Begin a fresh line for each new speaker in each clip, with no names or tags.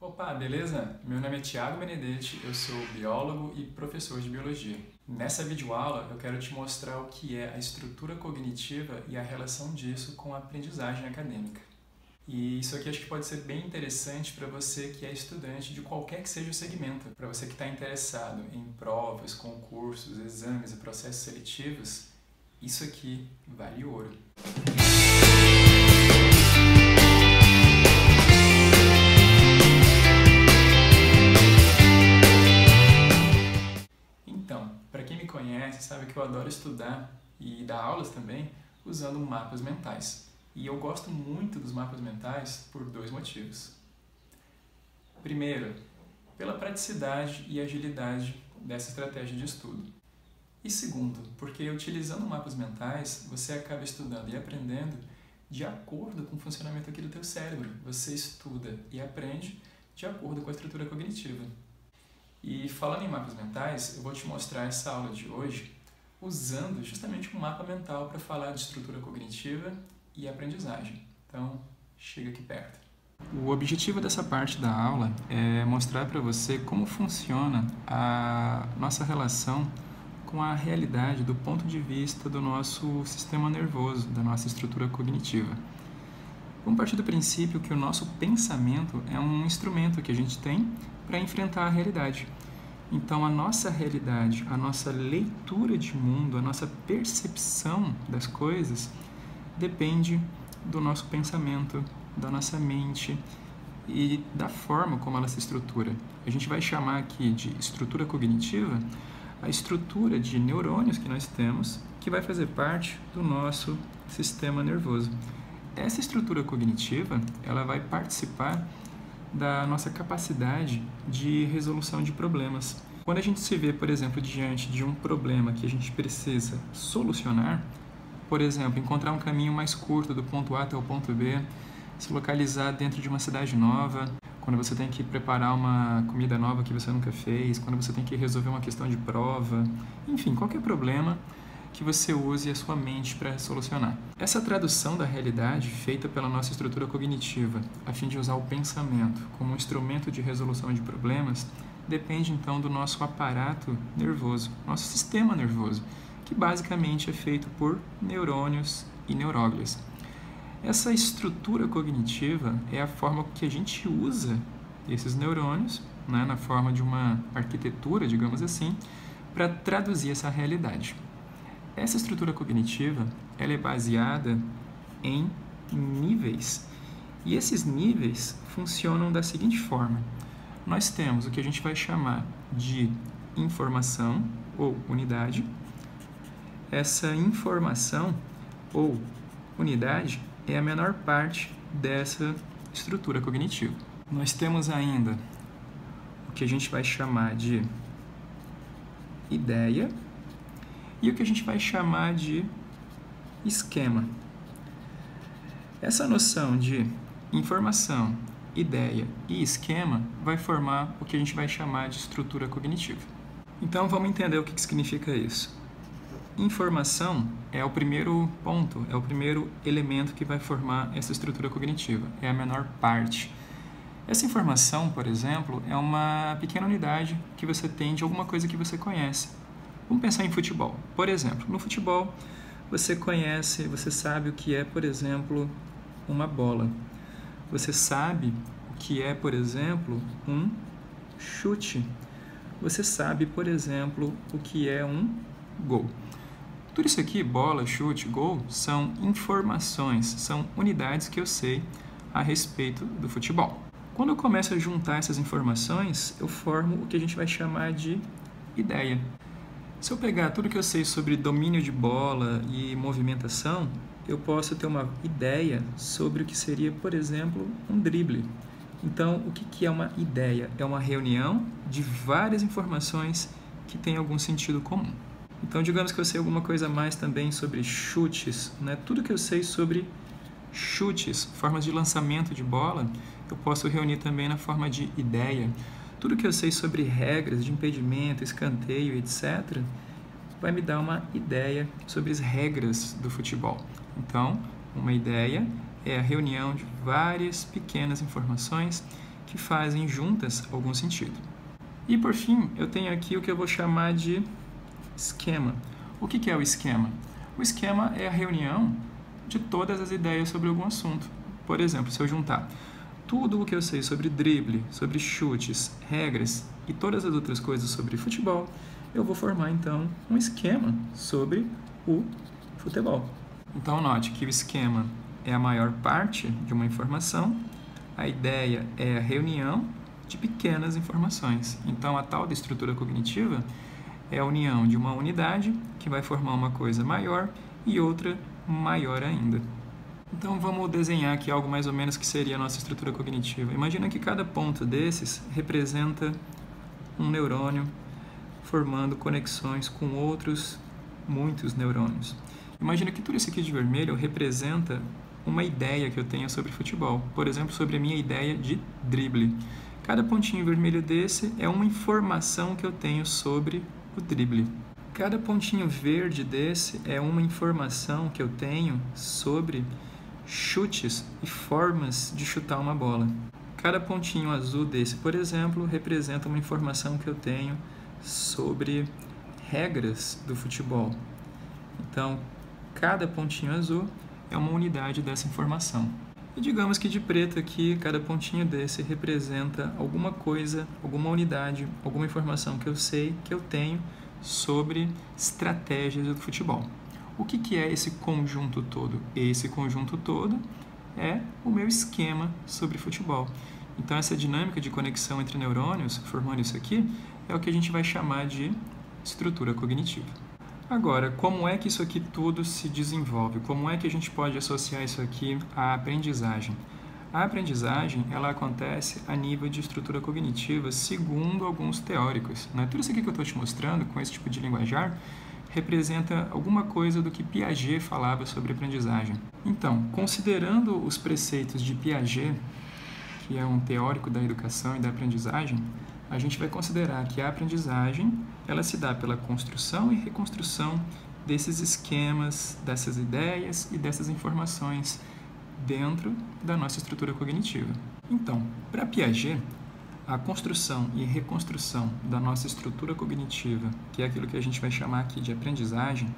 Opa, beleza? Meu nome é Thiago Benedetti, eu sou biólogo e professor de biologia. Nessa videoaula eu quero te mostrar o que é a estrutura cognitiva e a relação disso com a aprendizagem acadêmica. E isso aqui acho que pode ser bem interessante para você que é estudante de qualquer que seja o segmento. Para você que está interessado em provas, concursos, exames e processos seletivos, isso aqui vale ouro. Então, para quem me conhece, sabe que eu adoro estudar e dar aulas também usando mapas mentais. E eu gosto muito dos mapas mentais por dois motivos. Primeiro, pela praticidade e agilidade dessa estratégia de estudo. E segundo, porque utilizando mapas mentais, você acaba estudando e aprendendo de acordo com o funcionamento aqui do teu cérebro. Você estuda e aprende de acordo com a estrutura cognitiva. E falando em mapas mentais, eu vou te mostrar essa aula de hoje usando justamente um mapa mental para falar de estrutura cognitiva e aprendizagem. Então, chega aqui perto. O objetivo dessa parte da aula é mostrar para você como funciona a nossa relação com a realidade do ponto de vista do nosso sistema nervoso, da nossa estrutura cognitiva. Vamos partir do princípio que o nosso pensamento é um instrumento que a gente tem para enfrentar a realidade. Então, a nossa realidade, a nossa leitura de mundo, a nossa percepção das coisas depende do nosso pensamento, da nossa mente e da forma como ela se estrutura. A gente vai chamar aqui de estrutura cognitiva a estrutura de neurônios que nós temos, que vai fazer parte do nosso sistema nervoso. Essa estrutura cognitiva, ela vai participar da nossa capacidade de resolução de problemas. Quando a gente se vê, por exemplo, diante de um problema que a gente precisa solucionar, por exemplo, encontrar um caminho mais curto do ponto A até o ponto B, se localizar dentro de uma cidade nova, quando você tem que preparar uma comida nova que você nunca fez, quando você tem que resolver uma questão de prova, enfim, qualquer problema que você use a sua mente para solucionar. Essa tradução da realidade feita pela nossa estrutura cognitiva, a fim de usar o pensamento como um instrumento de resolução de problemas, depende então do nosso aparato nervoso, nosso sistema nervoso, que basicamente é feito por neurônios e neuróglias. Essa estrutura cognitiva é a forma que a gente usa esses neurônios, né, na forma de uma arquitetura, digamos assim, para traduzir essa realidade. Essa estrutura cognitiva ela é baseada em níveis, e esses níveis funcionam da seguinte forma. Nós temos o que a gente vai chamar de informação ou unidade. Essa informação ou unidade é a menor parte dessa estrutura cognitiva. Nós temos ainda o que a gente vai chamar de ideia e o que a gente vai chamar de esquema. Essa noção de informação, ideia e esquema vai formar o que a gente vai chamar de estrutura cognitiva. Então vamos entender o que significa isso. Informação é o primeiro ponto, é o primeiro elemento que vai formar essa estrutura cognitiva, é a menor parte. Essa informação, por exemplo, é uma pequena unidade que você tem de alguma coisa que você conhece. Vamos pensar em futebol. Por exemplo, no futebol você conhece, você sabe o que é, por exemplo, uma bola. Você sabe o que é, por exemplo, um chute. Você sabe, por exemplo, o que é um gol. Tudo isso aqui, bola, chute, gol, são informações, são unidades que eu sei a respeito do futebol. Quando eu começo a juntar essas informações, eu formo o que a gente vai chamar de ideia. Se eu pegar tudo que eu sei sobre domínio de bola e movimentação, eu posso ter uma ideia sobre o que seria, por exemplo, um drible. Então, o que é uma ideia? É uma reunião de várias informações que têm algum sentido comum. Então, digamos que eu sei alguma coisa a mais também sobre chutes, né? Tudo que eu sei sobre chutes, formas de lançamento de bola, eu posso reunir também na forma de ideia. Tudo que eu sei sobre regras de impedimento, escanteio, etc., vai me dar uma ideia sobre as regras do futebol. Então, uma ideia é a reunião de várias pequenas informações que fazem juntas algum sentido. E por fim, eu tenho aqui o que eu vou chamar de esquema. O que é o esquema? O esquema é a reunião de todas as ideias sobre algum assunto. Por exemplo, se eu juntar tudo o que eu sei sobre drible, sobre chutes, regras e todas as outras coisas sobre futebol, eu vou formar então um esquema sobre o futebol. Então note que o esquema é a maior parte de uma informação, a ideia é a reunião de pequenas informações. Então a tal da estrutura cognitiva é a união de uma unidade que vai formar uma coisa maior e outra maior ainda. Então vamos desenhar aqui algo mais ou menos que seria a nossa estrutura cognitiva. Imagina que cada ponto desses representa um neurônio formando conexões com outros muitos neurônios. Imagina que tudo isso aqui de vermelho representa uma ideia que eu tenho sobre futebol. Por exemplo, sobre a minha ideia de drible. Cada pontinho vermelho desse é uma informação que eu tenho sobre o drible. Cada pontinho verde desse é uma informação que eu tenho sobre chutes e formas de chutar uma bola. Cada pontinho azul desse, por exemplo, representa uma informação que eu tenho sobre regras do futebol. Então, cada pontinho azul é uma unidade dessa informação. E digamos que de preto aqui, cada pontinho desse representa alguma coisa, alguma unidade, alguma informação que eu sei, que eu tenho sobre estratégias do futebol. O que é esse conjunto todo? Esse conjunto todo é o meu esquema sobre futebol. Então, essa dinâmica de conexão entre neurônios, formando isso aqui, é o que a gente vai chamar de estrutura cognitiva. Agora, como é que isso aqui tudo se desenvolve? Como é que a gente pode associar isso aqui à aprendizagem? A aprendizagem, ela acontece a nível de estrutura cognitiva, segundo alguns teóricos, né? Tudo isso aqui que eu estou te mostrando, com esse tipo de linguajar, representa alguma coisa do que Piaget falava sobre aprendizagem. Então, considerando os preceitos de Piaget, que é um teórico da educação e da aprendizagem, a gente vai considerar que a aprendizagem ela se dá pela construção e reconstrução desses esquemas, dessas ideias e dessas informações dentro da nossa estrutura cognitiva. Então, para Piaget, a construção e reconstrução da nossa estrutura cognitiva, que é aquilo que a gente vai chamar aqui de aprendizagem,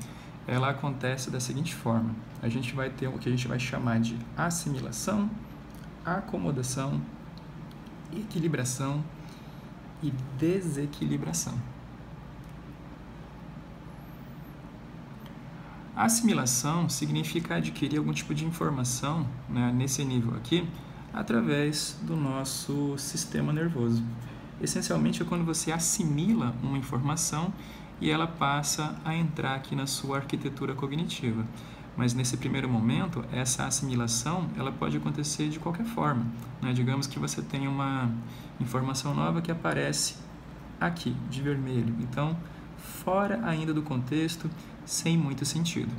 ela acontece da seguinte forma. A gente vai ter o que a gente vai chamar de assimilação, acomodação, equilibração e desequilibração. A assimilação significa adquirir algum tipo de informação, né, nesse nível aqui, através do nosso sistema nervoso. Essencialmente é quando você assimila uma informação e ela passa a entrar aqui na sua arquitetura cognitiva. Mas nesse primeiro momento, essa assimilação ela pode acontecer de qualquer forma, né? Digamos que você tem uma informação nova que aparece aqui, de vermelho. Então, fora ainda do contexto, sem muito sentido.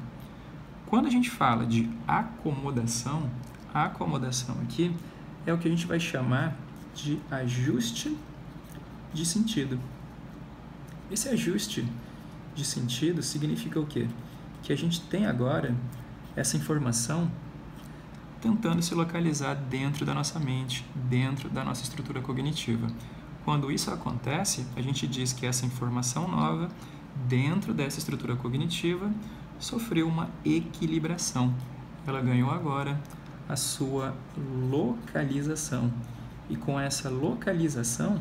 Quando a gente fala de acomodação, a acomodação aqui é o que a gente vai chamar de ajuste de sentido. Esse ajuste de sentido significa o quê? Que a gente tem agora essa informação tentando se localizar dentro da nossa mente, dentro da nossa estrutura cognitiva. Quando isso acontece, a gente diz que essa informação nova, dentro dessa estrutura cognitiva, sofreu uma equilibração. Ela ganhou agora a sua localização. E com essa localização,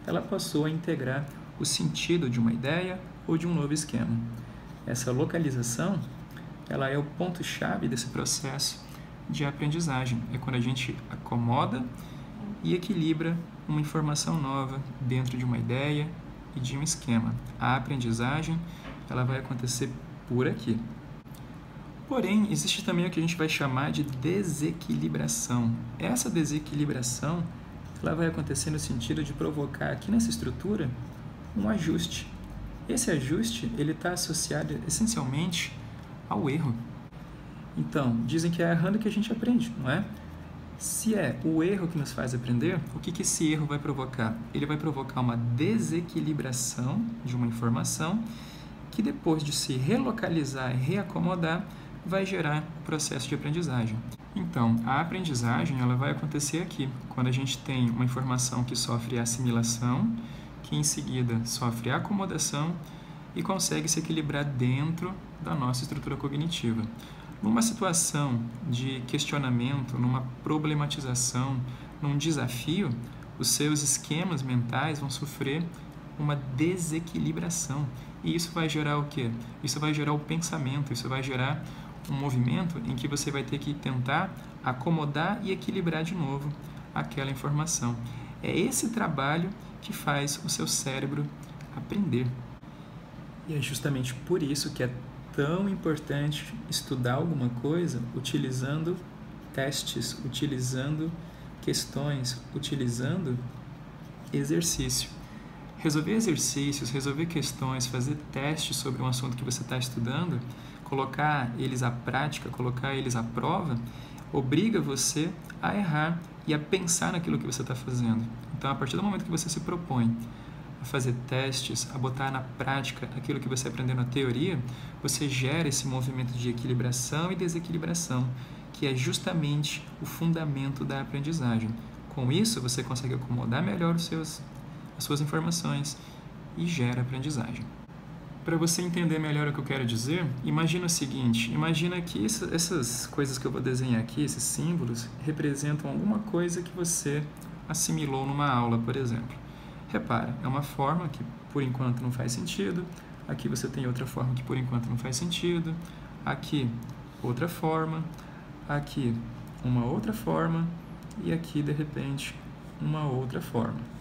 ela passou a integrar o sentido de uma ideia ou de um novo esquema. Essa localização, ela é o ponto-chave desse processo de aprendizagem. É quando a gente acomoda e equilibra uma informação nova dentro de uma ideia e de um esquema. A aprendizagem, ela vai acontecer por aqui. Porém, existe também o que a gente vai chamar de desequilibração. Essa desequilibração, ela vai acontecer no sentido de provocar aqui nessa estrutura um ajuste. Esse ajuste, ele está associado essencialmente ao erro. Então, dizem que é errando que a gente aprende, não é? Se é o erro que nos faz aprender, o que esse erro vai provocar? Ele vai provocar uma desequilibração de uma informação que depois de se relocalizar e reacomodar, vai gerar o processo de aprendizagem. Então, a aprendizagem ela vai acontecer aqui, quando a gente tem uma informação que sofre assimilação, que em seguida sofre acomodação e consegue se equilibrar dentro da nossa estrutura cognitiva. Numa situação de questionamento, numa problematização, num desafio, os seus esquemas mentais vão sofrer uma desequilibração. E isso vai gerar o quê? Isso vai gerar o pensamento, isso vai gerar um movimento em que você vai ter que tentar acomodar e equilibrar de novo aquela informação. É esse trabalho que faz o seu cérebro aprender. E é justamente por isso que é tão importante estudar alguma coisa utilizando testes, utilizando questões, utilizando exercício. Resolver exercícios, resolver questões, fazer testes sobre um assunto que você está estudando, colocar eles à prática, colocar eles à prova, obriga você a errar e a pensar naquilo que você está fazendo. Então, a partir do momento que você se propõe a fazer testes, a botar na prática aquilo que você aprendeu na teoria, você gera esse movimento de equilibração e desequilibração, que é justamente o fundamento da aprendizagem. Com isso, você consegue acomodar melhor as suas informações e gera aprendizagem. Para você entender melhor o que eu quero dizer, imagina o seguinte, imagina que essas coisas que eu vou desenhar aqui, esses símbolos, representam alguma coisa que você assimilou numa aula, por exemplo. Repara, é uma forma que por enquanto não faz sentido, aqui você tem outra forma que por enquanto não faz sentido, aqui outra forma, aqui uma outra forma e aqui de repente uma outra forma.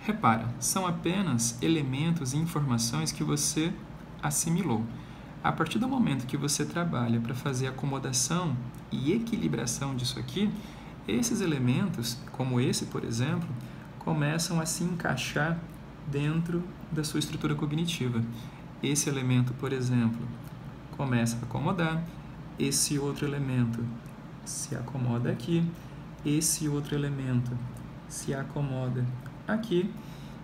Repara, são apenas elementos e informações que você assimilou. A partir do momento que você trabalha para fazer acomodação e equilibração disso aqui, esses elementos, como esse, por exemplo, começam a se encaixar dentro da sua estrutura cognitiva. Esse elemento, por exemplo, começa a acomodar, esse outro elemento se acomoda aqui, esse outro elemento se acomoda aqui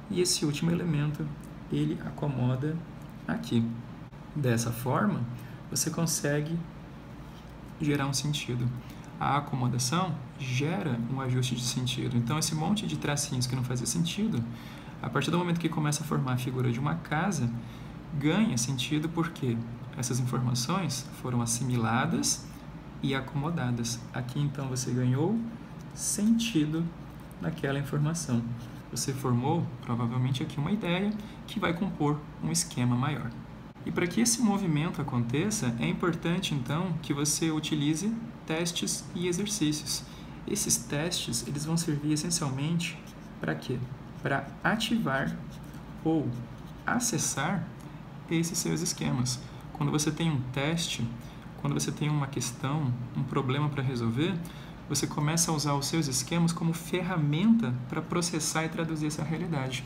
e esse último elemento ele acomoda aqui. Dessa forma, você consegue gerar um sentido. A acomodação gera um ajuste de sentido. Então, esse monte de tracinhos que não fazia sentido, a partir do momento que começa a formar a figura de uma casa, ganha sentido porque essas informações foram assimiladas e acomodadas. Aqui, então, você ganhou sentido naquela informação. Você formou, provavelmente, aqui uma ideia que vai compor um esquema maior. E para que esse movimento aconteça, é importante, então, que você utilize testes e exercícios. Esses testes, eles vão servir essencialmente para quê? Para ativar ou acessar esses seus esquemas. Quando você tem um teste, quando você tem uma questão, um problema para resolver, você começa a usar os seus esquemas como ferramenta para processar e traduzir essa realidade.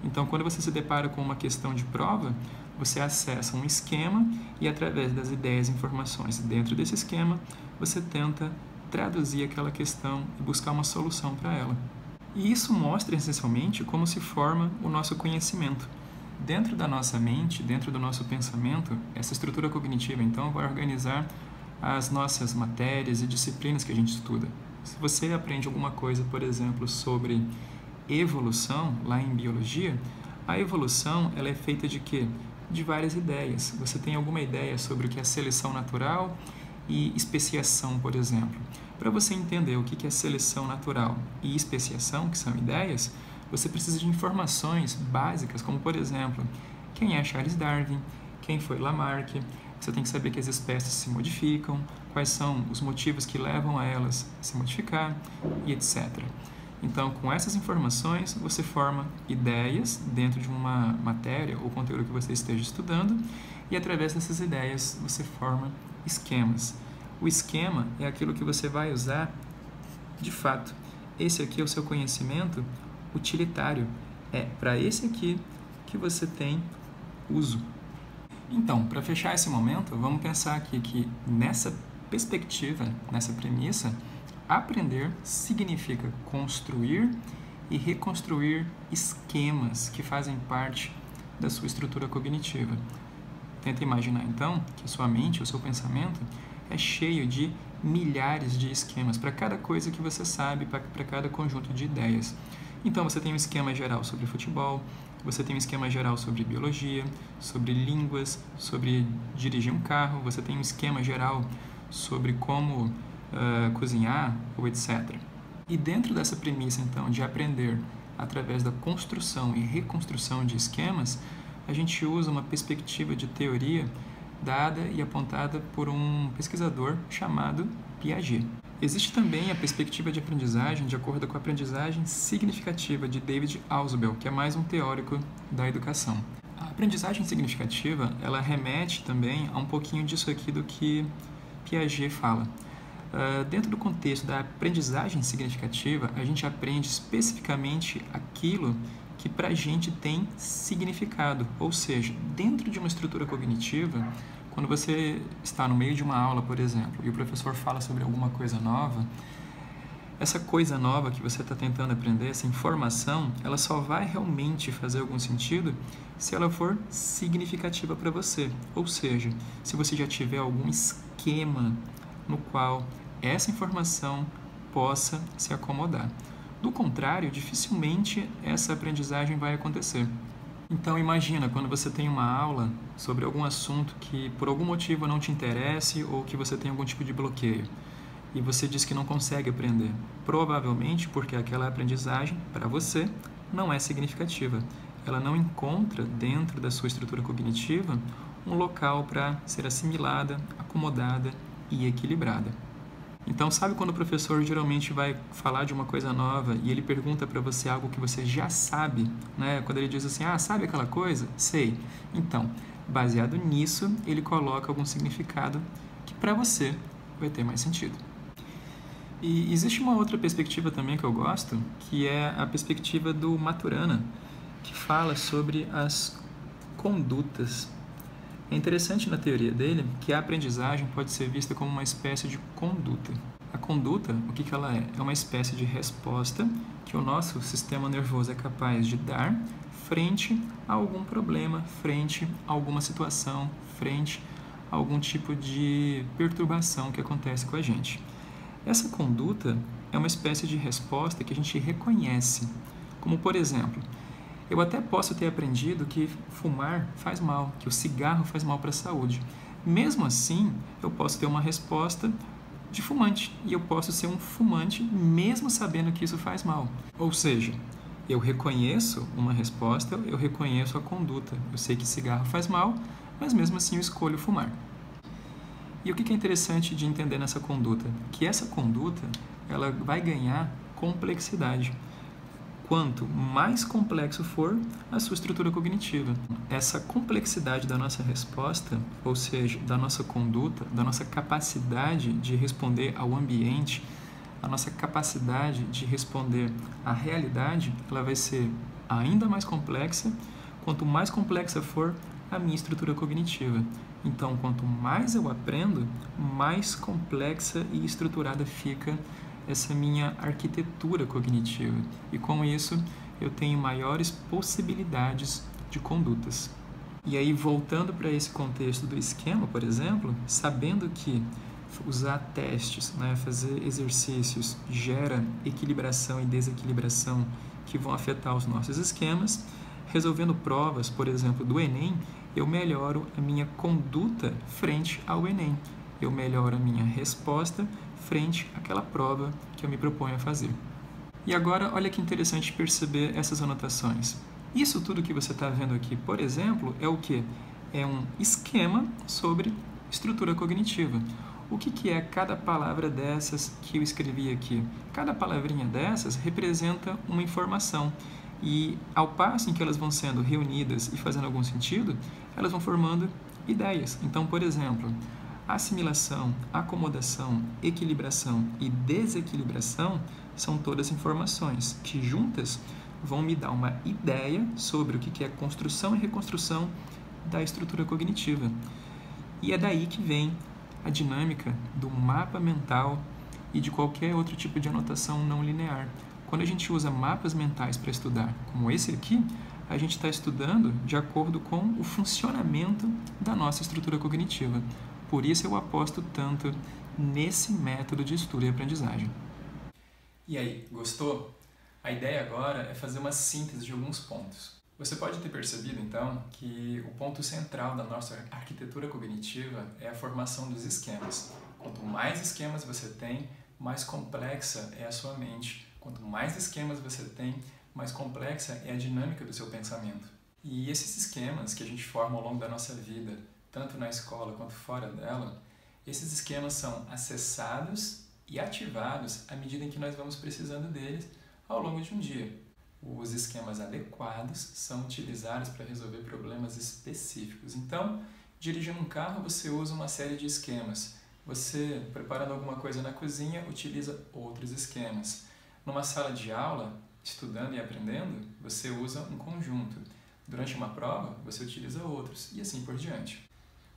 Então, quando você se depara com uma questão de prova, você acessa um esquema e, através das ideias e informações dentro desse esquema, você tenta traduzir aquela questão e buscar uma solução para ela. E isso mostra, essencialmente, como se forma o nosso conhecimento. Dentro da nossa mente, dentro do nosso pensamento, essa estrutura cognitiva, então, vai organizar as nossas matérias e disciplinas que a gente estuda. Se você aprende alguma coisa, por exemplo, sobre evolução, lá em biologia, a evolução ela é feita de quê? De várias ideias. Você tem alguma ideia sobre o que é seleção natural e especiação, por exemplo. Para você entender o que é seleção natural e especiação, que são ideias, você precisa de informações básicas, como, por exemplo, quem é Charles Darwin, quem foi Lamarck. Você tem que saber que as espécies se modificam, quais são os motivos que levam a elas a se modificar e etc. Então, com essas informações, você forma ideias dentro de uma matéria ou conteúdo que você esteja estudando e, através dessas ideias, você forma esquemas. O esquema é aquilo que você vai usar de fato. Esse aqui é o seu conhecimento utilitário. É para esse aqui que você tem uso. Então, para fechar esse momento, vamos pensar aqui que nessa perspectiva, nessa premissa, aprender significa construir e reconstruir esquemas que fazem parte da sua estrutura cognitiva. Tenta imaginar, então, que a sua mente, o seu pensamento, é cheio de milhares de esquemas para cada coisa que você sabe, para cada conjunto de ideias. Então, você tem um esquema geral sobre futebol, você tem um esquema geral sobre biologia, sobre línguas, sobre dirigir um carro, você tem um esquema geral sobre como cozinhar, ou etc. E dentro dessa premissa, então, de aprender através da construção e reconstrução de esquemas, a gente usa uma perspectiva de teoria dada e apontada por um pesquisador chamado Piaget. Existe também a perspectiva de aprendizagem de acordo com a aprendizagem significativa de David Ausubel, que é mais um teórico da educação. A aprendizagem significativa, ela remete também a um pouquinho disso aqui do que Piaget fala. Dentro do contexto da aprendizagem significativa, a gente aprende especificamente aquilo que para a gente tem significado, ou seja, dentro de uma estrutura cognitiva, quando você está no meio de uma aula, por exemplo, e o professor fala sobre alguma coisa nova, essa coisa nova que você está tentando aprender, essa informação, ela só vai realmente fazer algum sentido se ela for significativa para você, ou seja, se você já tiver algum esquema no qual essa informação possa se acomodar. Do contrário, dificilmente essa aprendizagem vai acontecer. Então imagina quando você tem uma aula sobre algum assunto que por algum motivo não te interesse ou que você tem algum tipo de bloqueio e você diz que não consegue aprender, provavelmente porque aquela aprendizagem para você não é significativa. Ela não encontra dentro da sua estrutura cognitiva um local para ser assimilada, acomodada e equilibrada. Então, sabe quando o professor geralmente vai falar de uma coisa nova e ele pergunta para você algo que você já sabe, né? Quando ele diz assim, sabe aquela coisa? Sei. Então, baseado nisso, ele coloca algum significado que para você vai ter mais sentido. E existe uma outra perspectiva também que eu gosto, que é a perspectiva do Maturana, que fala sobre as condutas. É interessante na teoria dele que a aprendizagem pode ser vista como uma espécie de conduta. A conduta, o que ela é? É uma espécie de resposta que o nosso sistema nervoso é capaz de dar frente a algum problema, frente a alguma situação, frente a algum tipo de perturbação que acontece com a gente. Essa conduta é uma espécie de resposta que a gente reconhece, como por exemplo, eu até posso ter aprendido que fumar faz mal, que o cigarro faz mal para a saúde. Mesmo assim, eu posso ter uma resposta de fumante e eu posso ser um fumante mesmo sabendo que isso faz mal. Ou seja, eu reconheço uma resposta, eu reconheço a conduta. Eu sei que cigarro faz mal, mas mesmo assim eu escolho fumar. E o que é interessante de entender nessa conduta? Que essa conduta ela vai ganhar complexidade. Quanto mais complexo for a sua estrutura cognitiva. Essa complexidade da nossa resposta, ou seja, da nossa conduta, da nossa capacidade de responder ao ambiente, a nossa capacidade de responder à realidade, ela vai ser ainda mais complexa, quanto mais complexa for a minha estrutura cognitiva. Então, quanto mais eu aprendo, mais complexa e estruturada fica essa minha arquitetura cognitiva. E com isso, eu tenho maiores possibilidades de condutas. E aí, voltando para esse contexto do esquema, por exemplo, sabendo que usar testes, fazer exercícios, gera equilibração e desequilibração que vão afetar os nossos esquemas, resolvendo provas, por exemplo, do Enem, eu melhoro a minha conduta frente ao Enem. Eu melhoro a minha resposta frente àquela prova que eu me proponho a fazer. E agora, olha que interessante perceber essas anotações. Isso tudo que você está vendo aqui, por exemplo, é o quê? É um esquema sobre estrutura cognitiva. O que é cada palavra dessas que eu escrevi aqui? Cada palavrinha dessas representa uma informação. E ao passo em que elas vão sendo reunidas e fazendo algum sentido, elas vão formando ideias. Então, por exemplo, assimilação, acomodação, equilibração e desequilibração são todas informações que juntas vão me dar uma ideia sobre o que é construção e reconstrução da estrutura cognitiva. E é daí que vem a dinâmica do mapa mental e de qualquer outro tipo de anotação não linear. Quando a gente usa mapas mentais para estudar, como esse aqui, a gente está estudando de acordo com o funcionamento da nossa estrutura cognitiva. Por isso eu aposto tanto nesse método de estudo e aprendizagem. E aí, gostou? A ideia agora é fazer uma síntese de alguns pontos. Você pode ter percebido, então, que o ponto central da nossa arquitetura cognitiva é a formação dos esquemas. Quanto mais esquemas você tem, mais complexa é a sua mente. Quanto mais esquemas você tem, mais complexa é a dinâmica do seu pensamento. E esses esquemas que a gente forma ao longo da nossa vida, tanto na escola quanto fora dela, esses esquemas são acessados e ativados à medida em que nós vamos precisando deles ao longo de um dia. Os esquemas adequados são utilizados para resolver problemas específicos. Então, dirigindo um carro, você usa uma série de esquemas. Você, preparando alguma coisa na cozinha, utiliza outros esquemas. Numa sala de aula, estudando e aprendendo, você usa um conjunto. Durante uma prova, você utiliza outros, e assim por diante.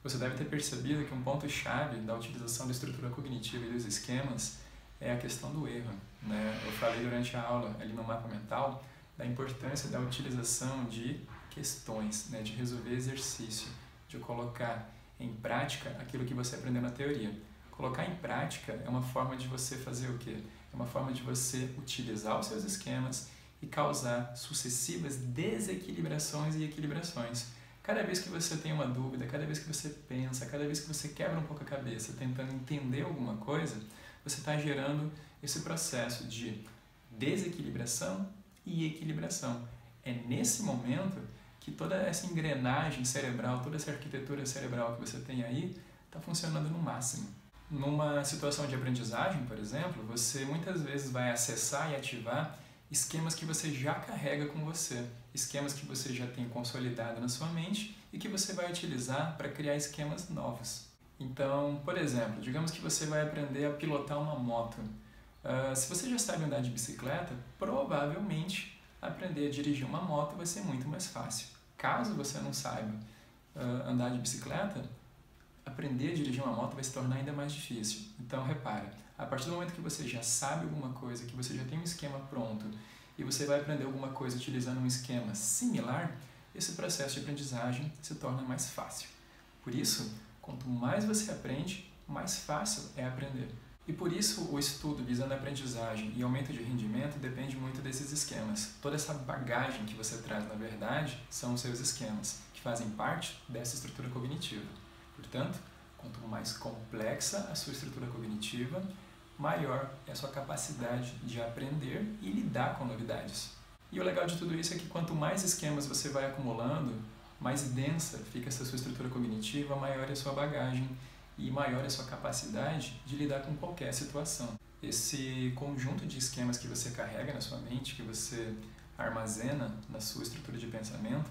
Você deve ter percebido que um ponto-chave da utilização da estrutura cognitiva e dos esquemas é a questão do erro, né? Eu falei durante a aula, ali no mapa mental, da importância da utilização de questões, né? De resolver exercício, de colocar em prática aquilo que você aprendeu na teoria. Colocar em prática é uma forma de você fazer o quê? É uma forma de você utilizar os seus esquemas e causar sucessivas desequilibrações e equilibrações. Cada vez que você tem uma dúvida, cada vez que você pensa, cada vez que você quebra um pouco a cabeça tentando entender alguma coisa, você está gerando esse processo de desequilibração e equilibração. É nesse momento que toda essa engrenagem cerebral, toda essa arquitetura cerebral que você tem aí, está funcionando no máximo. Numa situação de aprendizagem, por exemplo, você muitas vezes vai acessar e ativar esquemas que você já carrega com você, esquemas que você já tem consolidado na sua mente e que você vai utilizar para criar esquemas novos. Então, por exemplo, digamos que você vai aprender a pilotar uma moto. Se você já sabe andar de bicicleta, provavelmente aprender a dirigir uma moto vai ser muito mais fácil. Caso você não saiba andar de bicicleta, aprender a dirigir uma moto vai se tornar ainda mais difícil. Então, repara, a partir do momento que você já sabe alguma coisa, que você já tem um esquema pronto e você vai aprender alguma coisa utilizando um esquema similar, esse processo de aprendizagem se torna mais fácil. Por isso, quanto mais você aprende, mais fácil é aprender. E por isso o estudo visando a aprendizagem e aumento de rendimento depende muito desses esquemas. Toda essa bagagem que você traz, na verdade, são os seus esquemas, que fazem parte dessa estrutura cognitiva. Portanto, quanto mais complexa a sua estrutura cognitiva, maior é a sua capacidade de aprender e lidar com novidades. E o legal de tudo isso é que quanto mais esquemas você vai acumulando, mais densa fica essa sua estrutura cognitiva, maior é a sua bagagem e maior é a sua capacidade de lidar com qualquer situação. Esse conjunto de esquemas que você carrega na sua mente, que você armazena na sua estrutura de pensamento,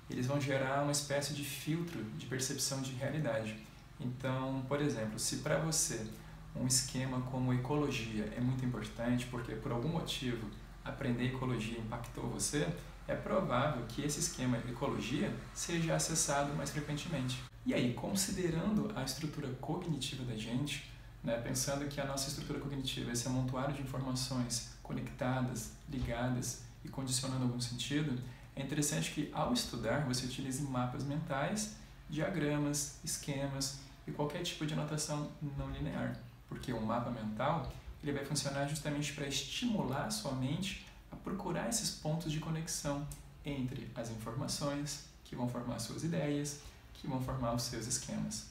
eles vão gerar uma espécie de filtro de percepção de realidade. Então, por exemplo, se para você um esquema como ecologia é muito importante porque por algum motivo aprender ecologia impactou você, é provável que esse esquema ecologia seja acessado mais frequentemente. E aí, considerando a estrutura cognitiva da gente, né, pensando que a nossa estrutura cognitiva é esse amontoado de informações conectadas, ligadas e condicionando algum sentido, é interessante que ao estudar você utilize mapas mentais, diagramas, esquemas e qualquer tipo de anotação não linear, porque o mapa mental ele vai funcionar justamente para estimular a sua mente a procurar esses pontos de conexão entre as informações que vão formar suas ideias, que vão formar os seus esquemas.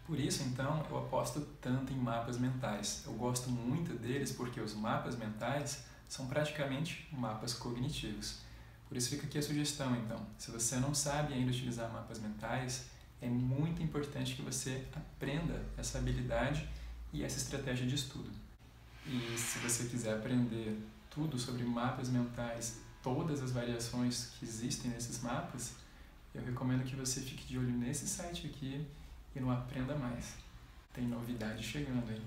Por isso, então, eu aposto tanto em mapas mentais. Eu gosto muito deles porque os mapas mentais são praticamente mapas cognitivos. Por isso fica aqui a sugestão, então. Se você não sabe ainda utilizar mapas mentais, é muito importante que você aprenda essa habilidade e essa estratégia de estudo. E se você quiser aprender tudo sobre mapas mentais, todas as variações que existem nesses mapas, eu recomendo que você fique de olho nesse site aqui e no Aprenda Mais. Tem novidade chegando, hein?